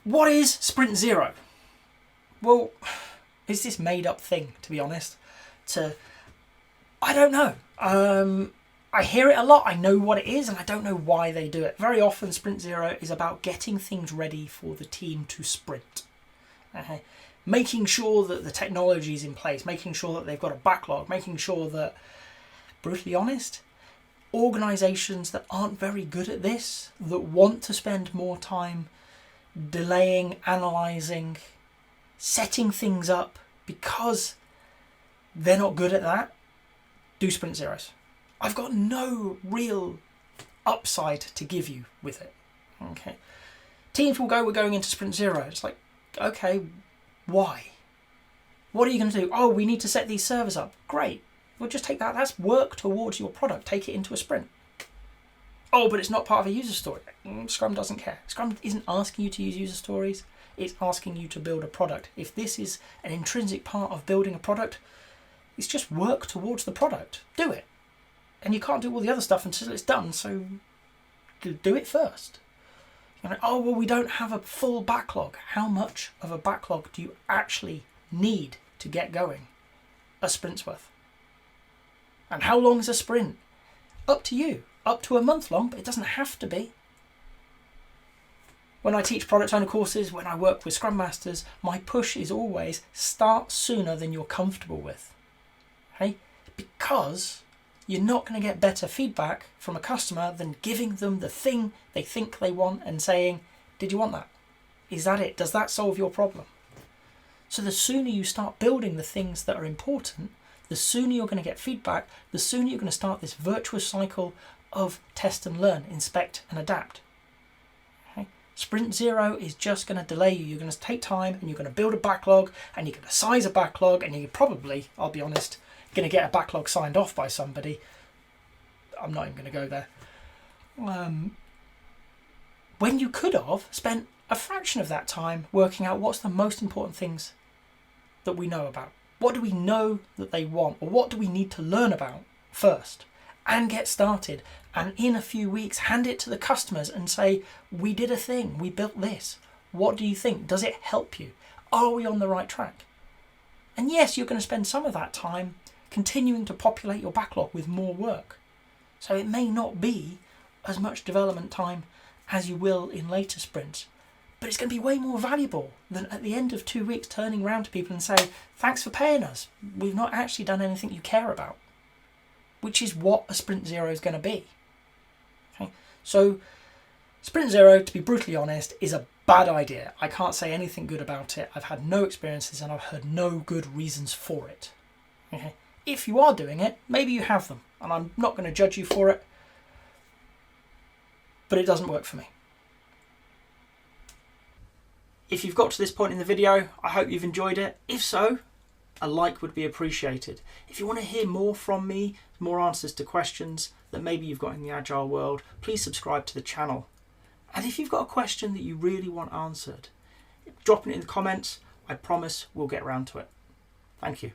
What is Sprint Zero? Well, it's this made up thing, to be honest. I don't know. I hear it a lot. I know what it is, and I don't know why they do it. Very often, Sprint Zero is about getting things ready for the team to sprint. Making sure that the technology is in place, making sure that they've got a backlog, making sure that, brutally honest, organisations that aren't very good at this, that want to spend more time delaying, analysing, setting things up because they're not good at that, do Sprint Zeros. I've got no real upside to give you with it. Okay, teams will go, we're going into Sprint Zero. It's like, okay, why? What are you going to do? Oh, we need to set these servers up. Great. Well, just take that. That's work towards your product. Take it into a sprint. Oh, but it's not part of a user story. Scrum doesn't care. Scrum isn't asking you to use user stories. It's asking you to build a product. If this is an intrinsic part of building a product, it's just work towards the product. Do it. And you can't do all the other stuff until it's done, so do it first. You're like, oh, well, we don't have a full backlog. How much of a backlog do you actually need to get going? A sprint's worth. And how long is a sprint? Up to you. Up to a month long, but it doesn't have to be. When I teach product owner courses, when I work with Scrum Masters, my push is always start sooner than you're comfortable with. Okay? Because you're not going to get better feedback from a customer than giving them the thing they think they want and saying, did you want that? Is that it? Does that solve your problem? So the sooner you start building the things that are important, the sooner you're going to get feedback, the sooner you're going to start this virtuous cycle of test and learn, inspect and adapt. Okay? Sprint Zero is just going to delay you. You're going to take time and you're going to build a backlog and you're going to size a backlog and you're probably, I'll be honest, going to get a backlog signed off by somebody. I'm not even going to go there. When you could have spent a fraction of that time working out what's the most important things that we know about. What do we know that they want, or what do we need to learn about first, and get started, and in a few weeks hand it to the customers and say, we did a thing, we built this. What do you think? Does it help you? Are we on the right track? And yes, you're going to spend some of that time continuing to populate your backlog with more work. So it may not be as much development time as you will in later sprints, but it's going to be way more valuable than at the end of 2 weeks turning around to people and saying, thanks for paying us. We've not actually done anything you care about, which is what a Sprint Zero is going to be. Okay? So Sprint Zero, to be brutally honest, is a bad idea. I can't say anything good about it. I've had no experiences and I've heard no good reasons for it. Okay? If you are doing it, maybe you have them, and I'm not going to judge you for it, but it doesn't work for me. If you've got to this point in the video, I hope you've enjoyed it. If so, a like would be appreciated. If you want to hear more from me, more answers to questions that maybe you've got in the Agile world, please subscribe to the channel. And if you've got a question that you really want answered, drop it in the comments. I promise we'll get around to it. Thank you.